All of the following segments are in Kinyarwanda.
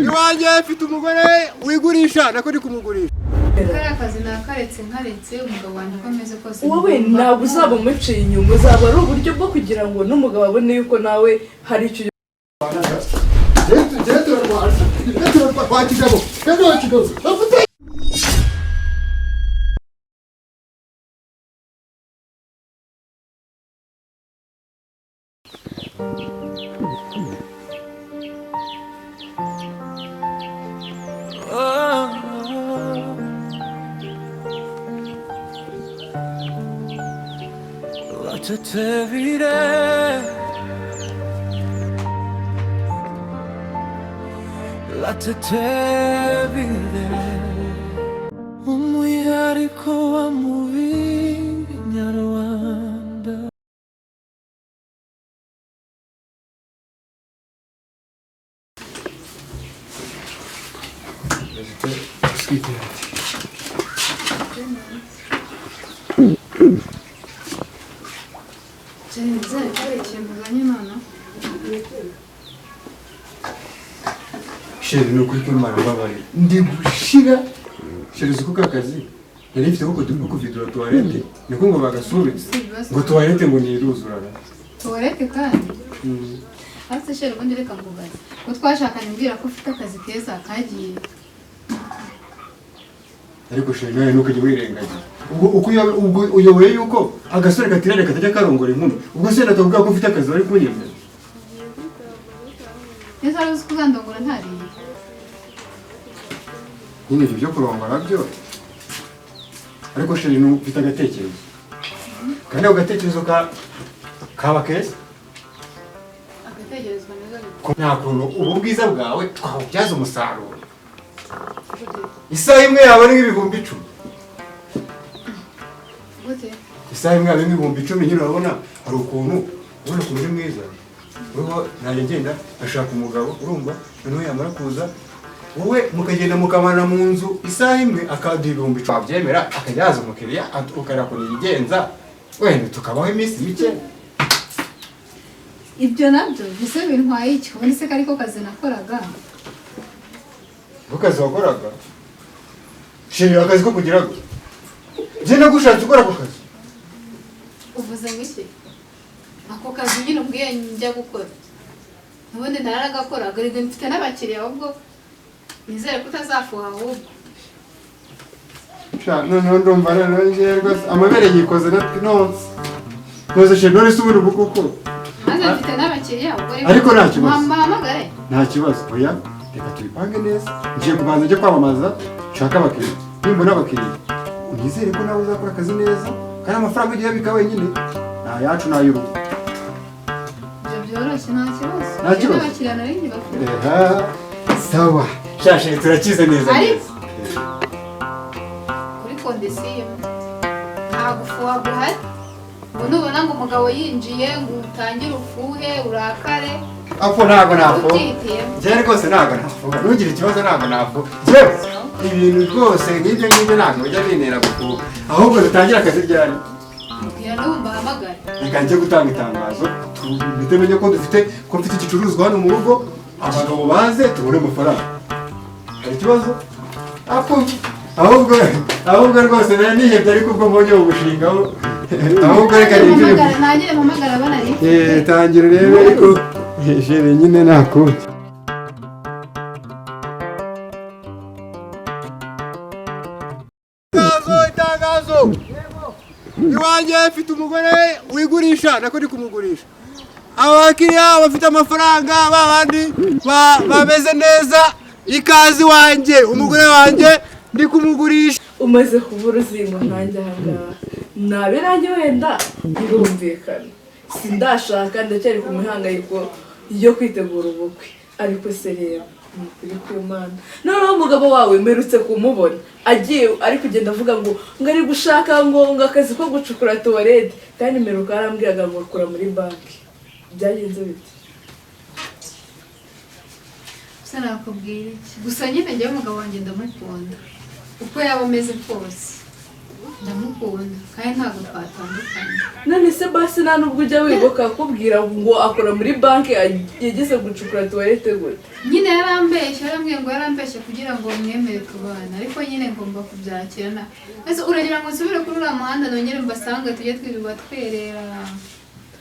iwanjye mfite umugore wigurisha nako ndi kumugurisha. Kariya akazi nakaretse nkaretse umugabo wanjye uko ameze kose. Wowe ntabwo uzaba umuciye inyuma, uzaba ari uburyo bwo kugira ngo n'umugabo abone yuko nawe hari icyo Latete vide, latete vide, umwihariko wa mubinya Rwanda. Sheri no kuri kumara babari ndi gushira sheri zuko akazi yari mfite ko duko kuvidura toilette niko ngo bagasubitse ngo toilette ngo niruzurana toilette kandi hasi sheri ubundi reka mvugaze ko twashakanye mbwira ko ufite akazi keza kagiye ariko sheri nawe nuko ujye wirengaje ubwo uyoboye yuko agasore katirane katajya karongora inkumi ubwo se natavuga ko ufite akazi bari kunyemera Neza ruzi kuzandongora ntariye nyine ibyo kurongora byo ariko sheri n'ufite agatekerezo kandi ako gatekerezo kaba keza agatekerezo kameze ko nta kuntu ubu bwiza bwawe twawubyaza umusaruro isaha imwe yaba ari nk'ibihumbi 10 gute isaha imwe yaba ari nk'ibihumbi 10 nyine urabona hari ukuntu ubona ukuntu uri mwiza uruho ntajya ngenda ashaka umugabo urumva noneho yamara kuza wowe mukagenda mukamana mu nzu isaha imwe akaduha ibihumbi 10 wabyemera akajyaza umukiriya ukarakorera igenza wenda tukabaho iminsi mike ibyo nabyo bise bintwaye iki ubone se kariko kazi nakoraga ukazi wakoraga shiri akazi ko kugira ngo je nagushatse ukora ako kazi uvuze ngo iki ako kazi nyine ubwiye njya gukora ubundi naragakora garide mfite n'abakiriya ahubwo nizere ko utazafuha ahubwo noneho ndumva nongeye rwose amabere yikoze nonse nkoze shiri none se ubundi kuko maze mfite n'abakiriya ubwo ariko nta kibazo mpamagare nta kibazo oya reka tubipange neza ngiye kubanza njye kwamamaza nshaka abakiriya nimbona abakiriya nizere ko nawe uzakora akazi neza kandi amafaranga ugiye abika wenyine nta yacu n'ay'urugo ibyo byoroshye nta kibazo nta kibazo n'abakiriya nari ngibafite sawa shashe turakize neza neza kuri kondisiyo nta gufuha guhari ngo nubona ngo umugabo yinjiye ngo utangire ufuhe urakare apfo ntabwo nafu njyewe rwose ntabwo nafu ntugire ikibazo ntabwo nafu njyewe ibintu rwose nk'ibyo ngibyo ntabwo bijya bintera gufuha ahubwo dutangira akazi ryari mbwira n'ubu mbahamagare reka njye gutanga itangazo tubite menye ko mfite igicuruzwa hano mu rugo abagabo baze tubone amafaranga hari ikibazo ahubwo rwose nari nihebye ariko ubwo mbonye ubushingaho ahubwo reka ntangire mpamagara banari tangira urebe ariko jere nyine nakundi itangazo iwanjye mfite umugore wigurisha nako ndi kumugurisha abakiriya bafite amafaranga babandi bameze neza ikazi wanjye umugore wanjye ndi kumugurisha umaze kubura uzingo nkanjye ahangaha nabe nanjye wenda birumvikana sindashaka ndacyari ku mihangayiko yo kwitegura ubukwe ariko se rero nukuri kw'Imana noneho umugabo wawe mperutse kumubona agiye ari kugenda avuga ngo ari gushaka ngo akazi ko gucukura toilette kandi mperuka arambwiraga ngo akora muri banki byagenze bite gusa nakubwira iki gusa nyine njyewe umugabo wanjye ndamukunda uko yaba ameze kose ndamukunda kandi ntabwo twatandukanye. none se basi nta nubwo ujya wibuka akubwira ngo akora muri banki yageze gucukura tuwarete gute? Nyine yarambeshye yarambwiye ngo yarambeshye kugira ngo mwemere kubana, ariko nyine ngomba kubyakirana. Ese uragira ngo nsubire kuri uriya muhanda nongere mbasanga tujye twirirwa twerera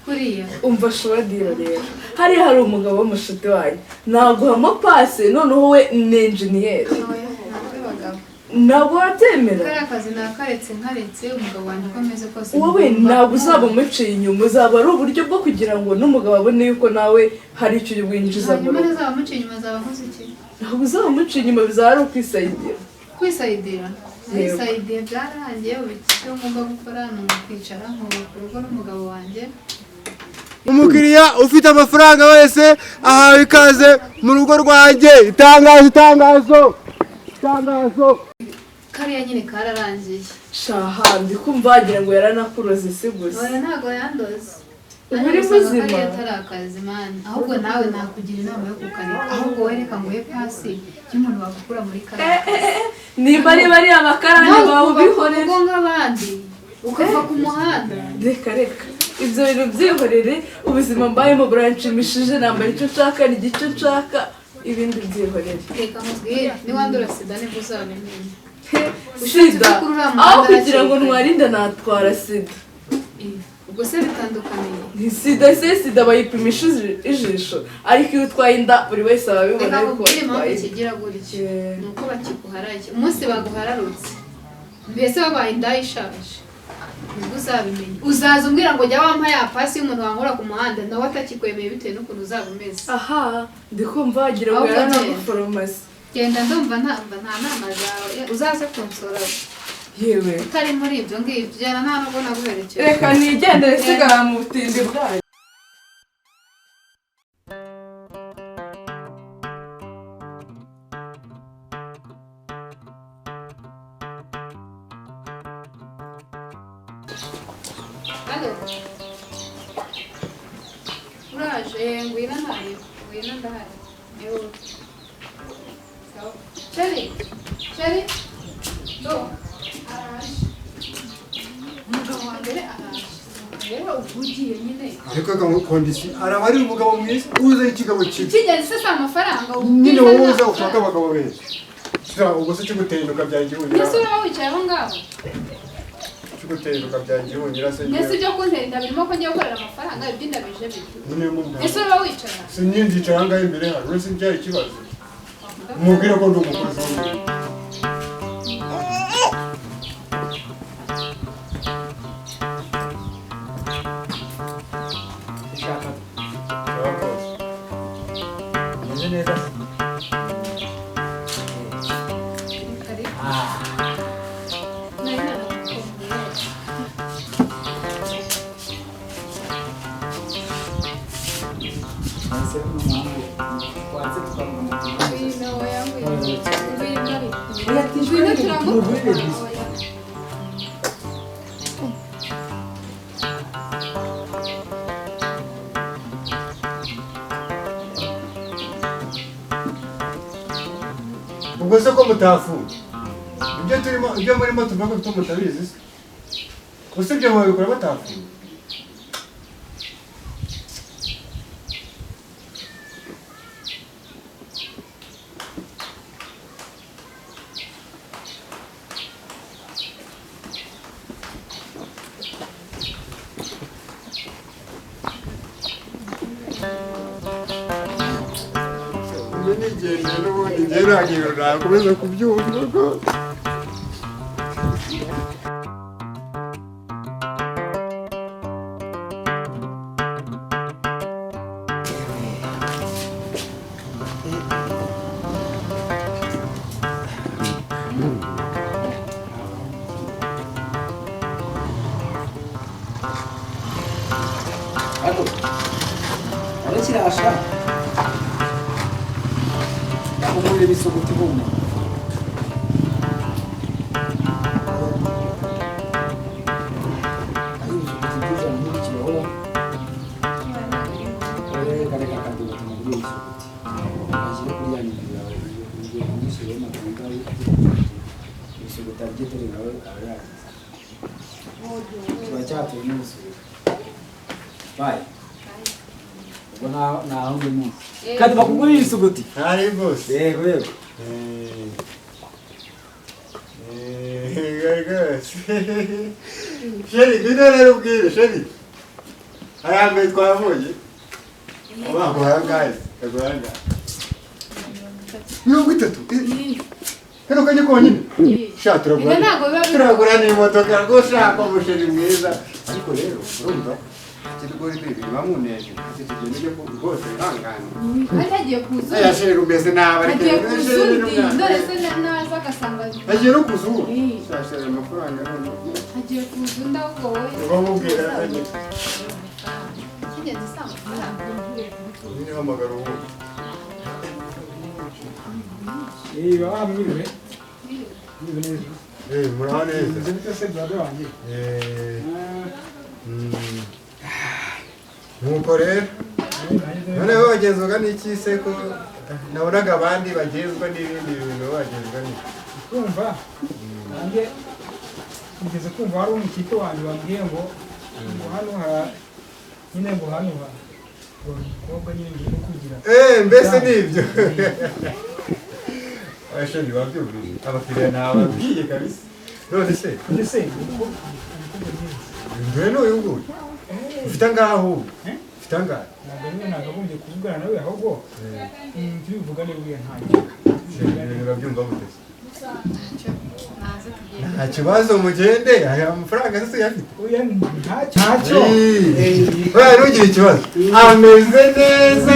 kuriya? Umva showadira rero, hariya hari umugabo w'umushuti wanjye naguhamo pase, noneho we ni enjeniyeri. Ntabwo wabyemera? Kariya kazi nakaretse nkaretse umugabo wanjye uko ameze kose. Wowe ntabwo uzaba umuciye inyuma, uzaba ari uburyo bwo kugira ngo n'umugabo abone yuko nawe hari icyo winjiza mu rugo. Hanyuma nazaba muciye inyuma azaba akoze iki? Ntabwo uzaba umuciye inyuma, bizaba ari ukwisayidira. Kwisayidira? Kwisayidira byararangiye, ubu icyo ngomba gukora ni ukwicara nkubaka urugo n'umugabo wanjye. Umukiriya ufite amafaranga wese ahawe ikaze mu rugo rwanjye. Itangazo. Kariya nyine kararangiye. Shaha ndi kumva wagira ngo yaranakuroze si gusa. Oya ntabwo yandoze. Ubu uri muzima? Kariya atari akazi mani. Ahubwo nawe nakugira inama yo kukareka. Ahubwo wereka ngo ye pasi y'umuntu wagukura muri kariya. Niba ari bariya bakarani bawe ubihorere. Ntabwo nk'abandi ukava ku muhanda. Reka ibyo bintu byihorere, ubuzima mbayemo buranshimishije, nambara icyo nshaka n'icyo nshaka, ibindi byihorere. Reka nkubwire niwandura sida nibwo uzabimenya. Sida? Aho kugira ngo ntwarinde natwara sida. Ubwo se bitandukaniye? Ni sida bayipimisha ijisho, ariko iyo utwaye inda buri wese aba abibona yuko watwaye. Impamvu kigira gutya ni uko bakiguharaye. Umunsi baguhararutse mbese wabaye inda ishaje nibwo uzabimenya. Uzaza umbwira ngo jya wampa ya pasi y'umuntu wankura ku muhanda nawe atakikwemeye bitewe n'ukuntu uzaba umeze. Aha ndi kumva wagira ngo yaranaguforomasi. Genda ndumva nta nama zawe uzaze kunsura yewe utari muri ibyo ngibyo jyana nta nubwo naguherekeje. Reka nigendere sigara mu butindi bwayo. Uraje ngwino ntari ngwino ndahari. Sheri do araje umugabo wa mbere araje rero uvugiye nyine Ariko kondisi araba ari umugabo mwiza uza ikigabo kibi. Ikigezi se amafaranga Nyine wowe uza ushaka abagabo benshi. Sira ubwo se cy'ugutenduka byanjye unyira. Ese uraho wicaye aho ngaho? Cy'ugutenduka byanjye unyira se. Ese ibyo kuntenda birimo ko ngiye gukorera amafaranga ibyo ndabije bito. Nyine mu nda. Ese uraho wicaye? Sinyicara ngaho imbere hano uretse byari ikibazo. Mubwira ko ndi umukozi w'umuntu. Meze neza. Ubwo se ko mutafunze ibyo murimo tuvuga ko mutabizi se usibye mu bikora batafunze. Nigende n'ubundi njyewe ntagira nakomeza kubyumva rwose. Ako, ada kirasha. Umurire bisogote bumva. Ayo bisogote n'iki kibaho. Kare kandi batumugire bisogote. Aje kuri yani birawe. Ibyo nishyuye amafaranga bisogote agiye nawe arayagize. turacyatuye n'ubusubira bayi ubwo naho undi munsi kandi bakugurira isuguti hari bose yego yego sheri ngwino rero ubwire sheri hariya mbere twavuye baguhangaye baguhangaye 30 kano kanya konyine sha turagura n'imodoka rwose shaka umusheri mwiza ariko rero urumva ikigori bibi bamuneje tugende byo rwose hangana agiye kuzuza yasheri umeze nabi agiye kuzuza ndore se naza agasanga agiye no kuzuba shashera amafaranga none agiye kuzuza ndabwo wowe bamubwira kigeze sanga ni hamagara ubu bamwiriwe muraho neza se brother wanjye nuko rero noneho bagenzwaga n'iki se ko nabonaga abandi bagenzwa n'ibindi bintu bagenzwa n'iki kumva nanjye ngeze kumva hari umukito wanjye wambwiye ngo hano nyine ngo hano ngo umukobwa nyine ngiye kugira mbese nibyo ashandi wabyumvise abakiriya nababwiye kabisa none se ndetse ndwe n'uyu nguyu ufite angaho ufite angahe ntabwo nyine nagagombye kuvugana nawe ahubwo tubivuga nibwiye ntacyo urabyumva gute nta kibazo mugende aya mafaranga se uyafite ntacyo oya ntugire ikibazo ameze neza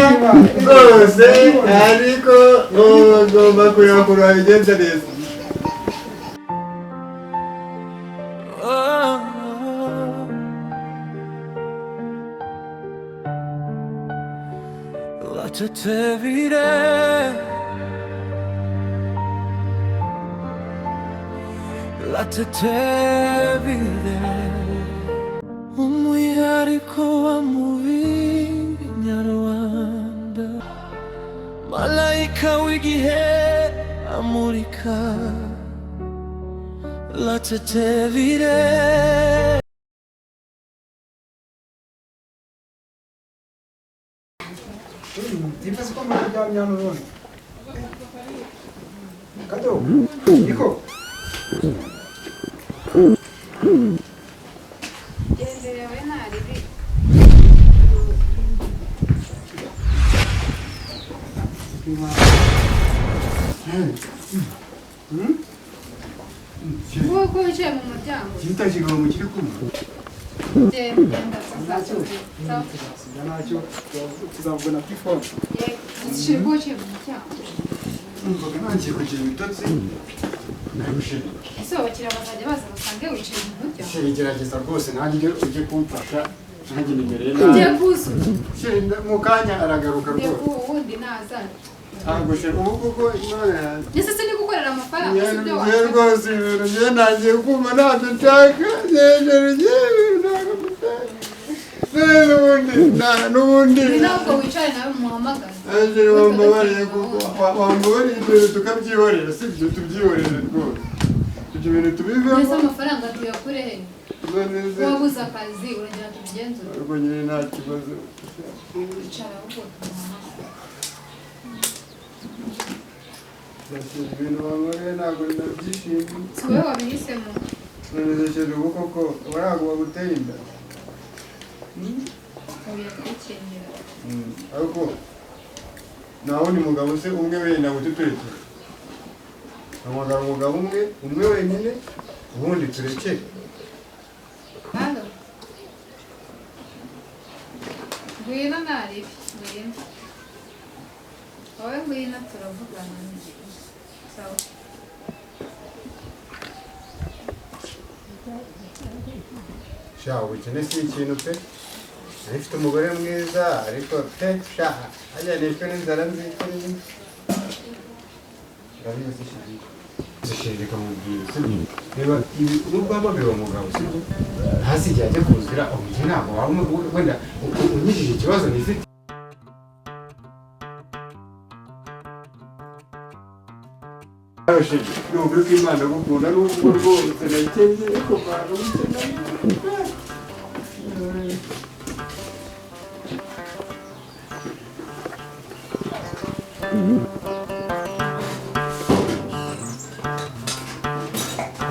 rwose ariko ugomba kureba ukuntu wabigenza neza Latete vide Latete vide umwihariko wa mubi nyarwanda malayika w'igihe amurika Latete vide Tipes como ya no Kato, hijo. genderewe ntaribi Wowe wicaye mu muryango kitashyiga mu kiri kumwe genda ntacyo tuzavugana kuri phone ushyirwa wicaye mu muryango numvaga ntangiye kugira ibitotsi narushije ese abakiriya bazajya baza basange wicaye mu muryango sheri gerageza rwose nanjye ujye kumfasha nanjye nimereye ugiye nabi kuzuza sheri mu kanya aragaruka ugiye rwose uwundi nazaza ntabwo sheri ubu kuko imana yanjye ese se ni gukorera amafaranga si ibyo ngiye rwose ibintu ngiye ntangiye kumva ntabyo nshaka sheri ngiye ibintu ntabwo mbishaka n'ubundi ni ntabwo wicaye nawe muhamagara sheri wambabariye ibintu tukabyihorera si ibyo tubyihorere rwose ibyo bintu tubivemo mbese amafaranga tuyakure he wabuze akazi uragira tubigenzure ariko nyine nta kibazo wicara ahubwo tumuhamagara ibintu bankoreye ntabwo nabyishimiye si wowe wabihisemo nonezesheje ubu koko ntabwo baguteye inda uya kwikenyera ariko nta wundi mugabo se umwe wenda ngo tuturekere hamagara umugabo umwe wenyine ubundi turekere hano ngwino ntaribi ngwino wowe ngwino turavugana sawa sha ubukene si ikintu pe nari mfite umugore mwiza ariko pe sha ajyanishwe n'inzara nzikoreye ndabizi shiri kamubwira sibyo reba ibi n'ubwamagara uwo mugabo sibyo ntazigera ajya kuzira umujyi ntabwo waba wenda unyujije ikibazo nifite Arashije. Nubwo ko Imana gukunda n'ubwo rwose nakeneye ko Imana gukunda.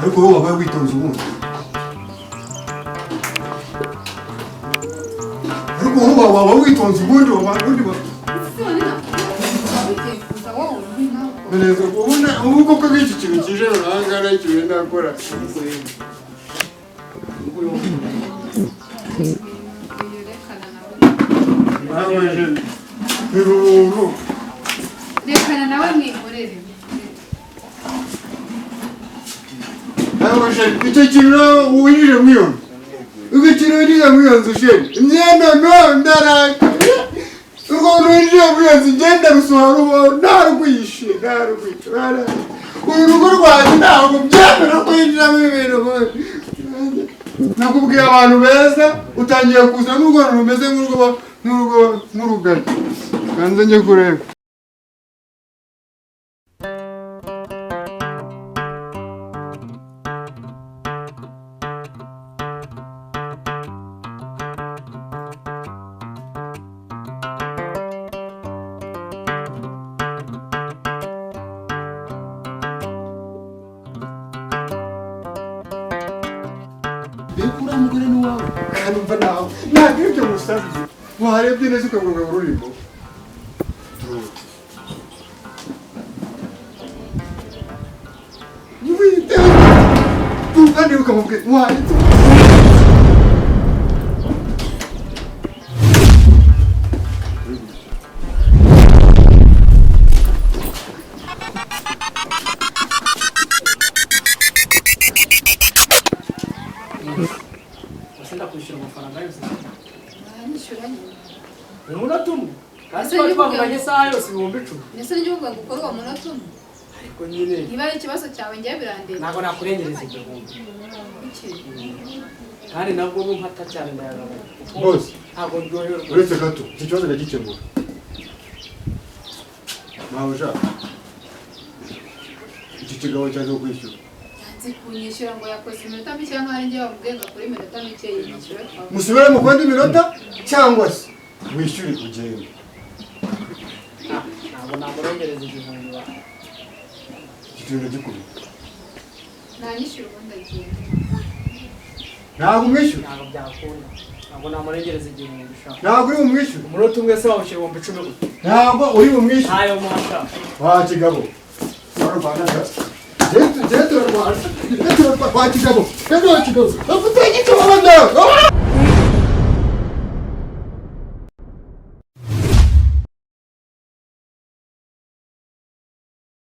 Ariko wowe wabaye witonze ubundi. Ariko wowe wabaye witonze ubundi neza ubona ubu koko iki kintu kije runanga ikiwe nakora. Rekana nawe mwihorere. Icyo kintu winjire mwiyo ubwo kintu winjire mwiyo nzu sheri imyenda no ndaraka ubwo winjire mwiyo nzu genda gusohora uwo ntarugwishe uru rugo rwanjye ntabwo byemera kwinjiramo ibintu nakubwiye abantu beza utangiye kuza n'urwo rumeze nk'urugari kanze njye kureba. Bekura mugore n'uwawe. Kandi mva nawe ntabwo ibyo musabye warebye neza ukavuga ngo rurimo kandi ukamubwira warebye Kwishyura amafaranga yose. Banyishyura nyine. Umunota umwe. Kandi twavuganye isaha yose 10,000. Nese n'igihugu gukora uwo munota umwe. Ariko nyine Niba ari ikibazo cyawe ngiye birandeba. ntabwo nakurengereza igihumbi. Iki? Kandi nabwo mpata cyane ndayagabanya. bose Ntabwo ndyoherwa. uretse gato iki kibazo ndagikemura nawe ushaka iki kigabo cyaje kwishyura kunyishyura ngo yakoze iminota mike cyangwa hari njye bamubwiye ngo akore iminota mike yishyura twavuga. musubire mu kwenda iminota cyangwa se wishyure ugende. Ntabwo namurengereza igihumbi ba. Igitendo gikuru. Nanyishyura ubundi agenda. Ntabwo umwishyura. Ntabwo byakunda. Ntabwo namurengereza igihumbi ushaka. Ntabwo uri bumwishyure. Umunota umwe se wawushyira 10,000 gusa. Ntabwo uri bumwishyure. Ntayo muhasha. Wa kigabo. Jetu wa kigabo. Jetu wa kigabo. Afite igitabo banda.